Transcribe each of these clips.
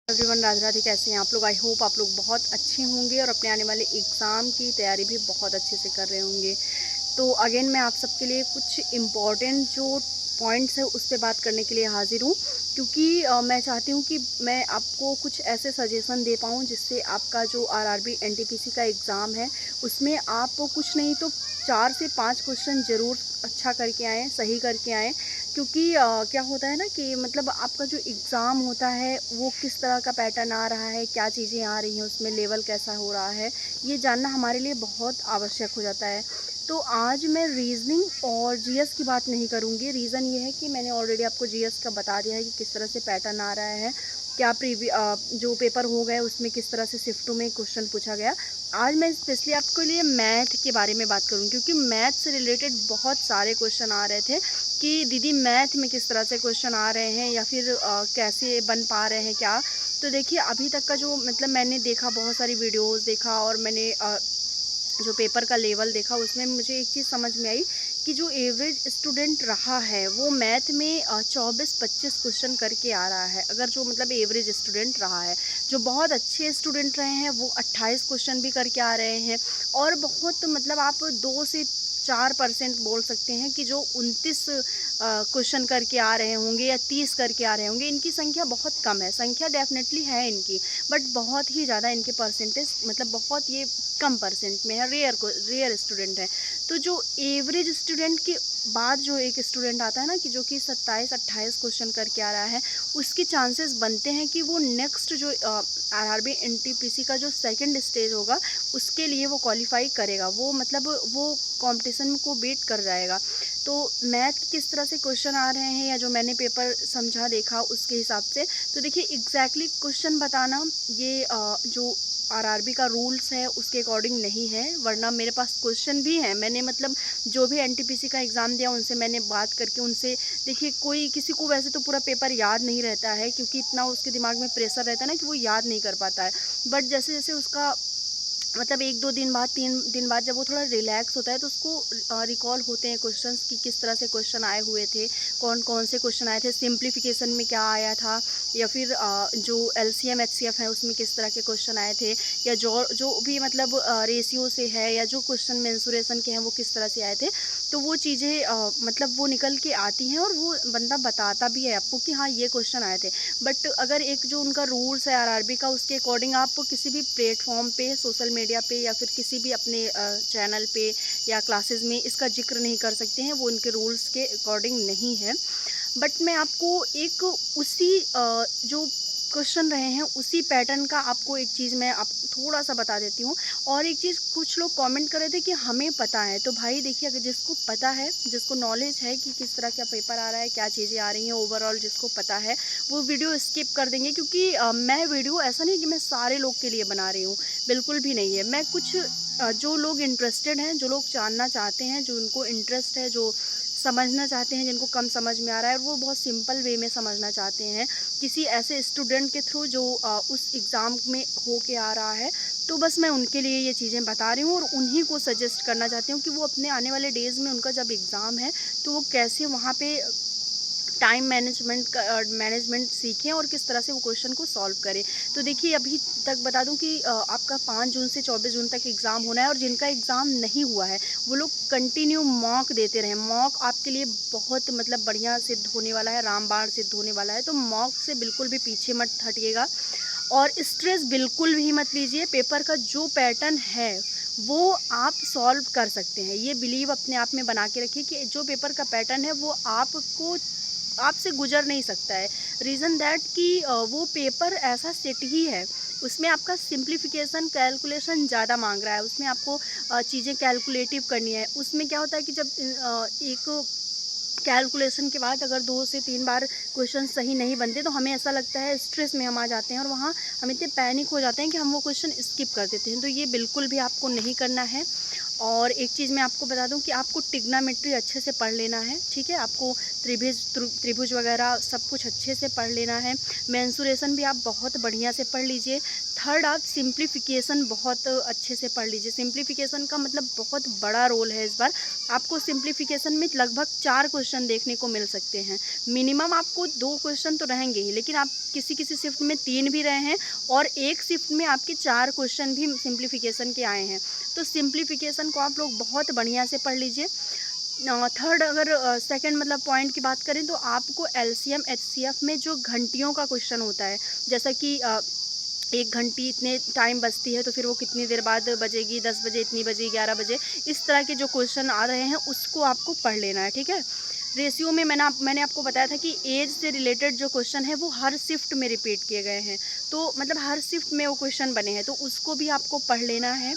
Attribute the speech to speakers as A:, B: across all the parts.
A: Everyone, Radhe Radhe. कैसे हैं आप लोग? आई होप आप लोग बहुत अच्छे होंगे और अपने आने वाले एग्ज़ाम की तैयारी भी बहुत अच्छे से कर रहे होंगे। तो अगेन मैं आप सबके लिए कुछ इम्पॉर्टेंट जो पॉइंट्स है उस पे बात करने के लिए हाज़िर हूँ, क्योंकि मैं चाहती हूँ कि मैं आपको कुछ ऐसे सजेशन दे पाऊँ जिससे आपका जो आरआरबी एनटीपीसी का एग्ज़ाम है उसमें आप कुछ नहीं तो 4 से 5 क्वेश्चन ज़रूर अच्छा करके आएँ, सही करके आएँ। क्योंकि क्या होता है ना कि मतलब आपका जो एग्ज़ाम होता है वो किस तरह का पैटर्न आ रहा है, क्या चीज़ें आ रही हैं, उसमें लेवल कैसा हो रहा है, ये जानना हमारे लिए बहुत आवश्यक हो जाता है। तो आज मैं रीज़निंग और जीएस की बात नहीं करूँगी। रीज़न ये है कि मैंने ऑलरेडी आपको जीएस का बता दिया है कि किस तरह से पैटर्न आ रहा है, क्या जो पेपर हो गए उसमें किस तरह से शिफ्टों में क्वेश्चन पूछा गया। आज मैं स्पेशली आपके लिए मैथ के बारे में बात करूँ, क्योंकि मैथ से रिलेटेड बहुत सारे क्वेश्चन आ रहे थे कि दीदी मैथ में किस तरह से क्वेश्चन आ रहे हैं या फिर कैसे बन पा रहे हैं क्या। तो देखिए, अभी तक का जो मतलब मैंने देखा, बहुत सारी वीडियोस देखा और मैंने जो पेपर का लेवल देखा, उसमें मुझे एक चीज़ समझ में आई कि जो एवरेज स्टूडेंट रहा है वो मैथ में 24-25 क्वेश्चन करके आ रहा है। अगर जो मतलब एवरेज स्टूडेंट रहा है, जो बहुत अच्छे स्टूडेंट रहे हैं वो 28 क्वेश्चन भी करके आ रहे हैं। और बहुत मतलब आप 2 से 4% बोल सकते हैं कि जो 29 क्वेश्चन करके आ रहे होंगे या 30 करके आ रहे होंगे। इनकी संख्या बहुत कम है, संख्या डेफिनेटली है इनकी, बट बहुत ही ज़्यादा इनके परसेंटेज मतलब बहुत ये कम परसेंट में है, रेयर स्टूडेंट हैं। तो जो एवरेज स्टूडेंट के बाद जो एक स्टूडेंट आता है ना कि जो कि 27-28 क्वेश्चन करके आ रहा है, उसके चांसेस बनते हैं कि वो नेक्स्ट जो आरआरबी एनटीपीसी का जो सेकंड स्टेज होगा उसके लिए वो क्वालिफाई करेगा, वो मतलब वो कंपटीशन को बीट कर जाएगा। तो मैथ किस तरह से क्वेश्चन आ रहे हैं या जो मैंने पेपर समझा देखा उसके हिसाब से, तो देखिए एग्जैक्टली क्वेश्चन बताना ये जो आरआरबी का रूल्स है उसके अकॉर्डिंग नहीं है। वरना मेरे पास क्वेश्चन भी हैं, मैंने मतलब जो भी एनटीपीसी का एग्ज़ाम दिया उनसे मैंने बात करके उनसे, देखिए कोई किसी को वैसे तो पूरा पेपर याद नहीं रहता है, क्योंकि इतना उसके दिमाग में प्रेशर रहता है ना कि वो याद नहीं कर पाता है। बट जैसे जैसे उसका मतलब 1-2 दिन बाद, 3 दिन बाद जब वो थोड़ा रिलैक्स होता है तो उसको रिकॉल होते हैं क्वेश्चंस कि किस तरह से क्वेश्चन आए हुए थे, कौन-कौन से क्वेश्चन आए थे, सिंप्लीफिकेशन में क्या आया था, या फिर जो एलसीएम एचसीएफ है उसमें किस तरह के क्वेश्चन आए थे, या जो जो भी मतलब रेशियो से है या जो क्वेश्चन मेंसुरेशन के हैं वो किस तरह से आए थे। तो वो चीज़ें मतलब वो निकल के आती हैं और वो बंदा बताता भी है आपको कि हाँ ये क्वेश्चन आए थे। बट अगर एक जो उनका रूल्स है आरआरबी का उसके अकॉर्डिंग आप किसी भी प्लेटफॉर्म पे, सोशल मीडिया पे या फिर किसी भी अपने चैनल पे या क्लासेस में इसका जिक्र नहीं कर सकते हैं, वो उनके रूल्स के अकॉर्डिंग नहीं है। बट मैं आपको एक उसी जो क्वेश्चन रहे हैं उसी पैटर्न का आपको एक चीज़ मैं आप थोड़ा सा बता देती हूँ। और एक चीज़ कुछ लोग कमेंट कर रहे थे कि हमें पता है, तो भाई देखिए, अगर जिसको पता है, जिसको नॉलेज है कि किस तरह का पेपर आ रहा है, क्या चीज़ें आ रही हैं ओवरऑल, जिसको पता है वो वीडियो स्किप कर देंगे। क्योंकि मैं वीडियो ऐसा नहीं कि मैं सारे लोग के लिए बना रही हूँ, बिल्कुल भी नहीं है। मैं कुछ जो लोग इंटरेस्टेड हैं, जो लोग जानना चाहते हैं, जो उनको इंटरेस्ट है, जो समझना चाहते हैं, जिनको कम समझ में आ रहा है, वो बहुत सिंपल वे में समझना चाहते हैं किसी ऐसे स्टूडेंट के थ्रू जो उस एग्ज़ाम में हो के आ रहा है, तो बस मैं उनके लिए ये चीज़ें बता रही हूँ और उन्हीं को सजेस्ट करना चाहती हूँ कि वो अपने आने वाले डेज़ में उनका जब एग्ज़ाम है तो वो कैसे वहाँ पे टाइम मैनेजमेंट सीखें और किस तरह से वो क्वेश्चन को सॉल्व करें। तो देखिए, अभी तक बता दूं कि आपका 5 जून से 24 जून तक एग्ज़ाम होना है, और जिनका एग्ज़ाम नहीं हुआ है वो लोग कंटिन्यू मॉक देते रहें। मॉक आपके लिए बहुत मतलब बढ़िया सिद्ध होने वाला है, रामबाण सिद्ध होने वाला है। तो मॉक से बिल्कुल भी पीछे मत हटिएगा और स्ट्रेस बिल्कुल भी मत लीजिए। पेपर का जो पैटर्न है वो आप सॉल्व कर सकते हैं, ये बिलीव अपने आप में बना के रखिए कि जो पेपर का पैटर्न है वो आपको आपसे गुजर नहीं सकता है। रीज़न दैट कि वो पेपर ऐसा सेट ही है, उसमें आपका सिंप्लीफिकेशन कैलकुलेशन ज़्यादा मांग रहा है, उसमें आपको चीज़ें कैलकुलेटिव करनी है। उसमें क्या होता है कि जब एक कैलकुलेशन के बाद अगर 2 से 3 बार क्वेश्चन सही नहीं बनते तो हमें ऐसा लगता है, स्ट्रेस में हम आ जाते हैं और वहाँ हम इतने पैनिक हो जाते हैं कि हम वो क्वेश्चन स्किप कर देते हैं। तो ये बिल्कुल भी आपको नहीं करना है। और एक चीज़ मैं आपको बता दूं कि आपको ट्रिग्नोमेट्री अच्छे से पढ़ लेना है, ठीक है। आपको त्रिभुज वगैरह सब कुछ अच्छे से पढ़ लेना है। मेंसुरेशन भी आप बहुत बढ़िया से पढ़ लीजिए। थर्ड, आप सिंप्लीफिकेशन बहुत अच्छे से पढ़ लीजिए। सिंप्लीफिकेशन का मतलब बहुत बड़ा रोल है इस बार। आपको सिंप्लीफिकेशन में लगभग 4 क्वेश्चन देखने को मिल सकते हैं। मिनिमम आपको 2 क्वेश्चन तो रहेंगे ही, लेकिन आप किसी किसी शिफ्ट में 3 भी रहे हैं और एक शिफ्ट में आपके 4 क्वेश्चन भी सिंप्लीफिकेशन के आए हैं। तो सिंप्लीफिकेशन को आप लोग बहुत बढ़िया से पढ़ लीजिए। थर्ड, अगर सेकंड मतलब पॉइंट की बात करें तो आपको एलसीएम एचसीएफ में जो घंटियों का क्वेश्चन होता है, जैसा कि 1 घंटी इतने टाइम बजती है तो फिर वो कितनी देर बाद बजेगी, 10 बजे इतनी बजे, 11 बजे, इस तरह के जो क्वेश्चन आ रहे हैं उसको आपको पढ़ लेना है, ठीक है। रेशियो में मैंने आपको बताया था कि एज से रिलेटेड जो क्वेश्चन है वो हर शिफ्ट में रिपीट किए गए हैं, तो मतलब हर शिफ्ट में वो क्वेश्चन बने हैं, तो उसको भी आपको पढ़ लेना है।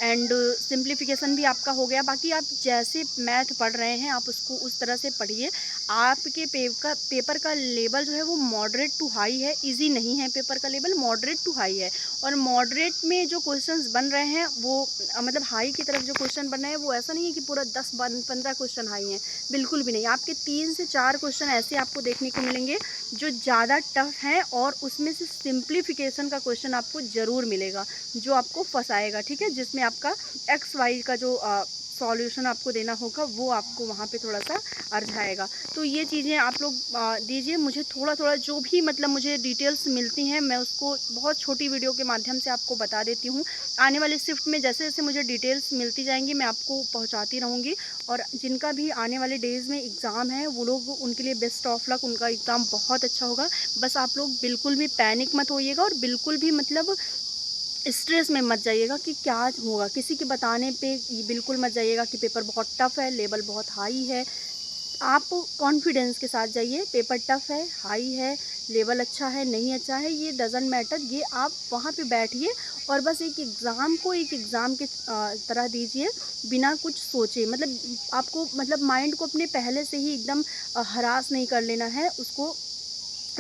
A: एंड सिंप्लीफिकेशन भी आपका हो गया। बाकी आप जैसे मैथ पढ़ रहे हैं आप उसको उस तरह से पढ़िए। आपके पेपर का लेवल जो है वो मॉडरेट टू हाई है, इजी नहीं है। पेपर का लेवल मॉडरेट टू हाई है, और मॉडरेट में जो क्वेश्चंस बन रहे हैं वो मतलब हाई की तरफ जो क्वेश्चन बन रहे हैं वो ऐसा नहीं है कि पूरा 10-15 क्वेश्चन हाई हैं, बिल्कुल भी नहीं। आपके 3 से 4 क्वेश्चन ऐसे आपको देखने को मिलेंगे जो ज़्यादा टफ हैं, और उसमें से सिंप्लीफिकेशन का क्वेश्चन आपको ज़रूर मिलेगा जो आपको फंसाएगा, ठीक है। जिसमें आपका एक्स वाई का जो सॉल्यूशन आपको देना होगा वो आपको वहाँ पे थोड़ा सा अरझाएगा। तो ये चीज़ें आप लोग दीजिए। मुझे थोड़ा थोड़ा जो भी मतलब मुझे डिटेल्स मिलती हैं मैं उसको बहुत छोटी वीडियो के माध्यम से आपको बता देती हूँ। आने वाले शिफ्ट में जैसे जैसे मुझे डिटेल्स मिलती जाएंगी मैं आपको पहुँचाती रहूँगी। और जिनका भी आने वाले डेज़ में एग्ज़ाम है वो लोग, उनके लिए बेस्ट ऑफ लक, उनका एग्ज़ाम बहुत अच्छा होगा। बस आप लोग बिल्कुल भी पैनिक मत होइएगा, और बिल्कुल भी मतलब स्ट्रेस में मत जाइएगा कि क्या होगा, किसी के बताने पे बिल्कुल मत जाइएगा कि पेपर बहुत टफ़ है, लेवल बहुत हाई है। आप कॉन्फिडेंस के साथ जाइए। पेपर टफ़ है, हाई है, लेवल अच्छा है, नहीं अच्छा है, ये डज़ंट मैटर। ये आप वहाँ पे बैठिए और बस एक एग्ज़ाम को एक एग्ज़ाम के तरह दीजिए, बिना कुछ सोचे। मतलब आपको मतलब माइंड को अपने पहले से ही एकदम हरास नहीं कर लेना है, उसको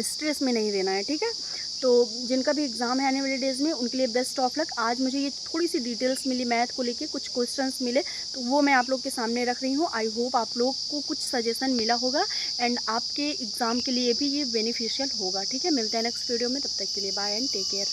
A: स्ट्रेस में नहीं देना है, ठीक है। तो जिनका भी एग्ज़ाम है आने वाले डेज़ में उनके लिए बेस्ट ऑफ लक। आज मुझे ये थोड़ी सी डिटेल्स मिली मैथ को लेके, कुछ क्वेश्चंस मिले तो वो मैं आप लोग के सामने रख रही हूँ। आई होप आप लोग को कुछ सजेशन मिला होगा एंड आपके एग्ज़ाम के लिए भी ये बेनिफिशियल होगा, ठीक है। मिलते हैं नेक्स्ट वीडियो में, तब तक के लिए बाय एंड टेक केयर।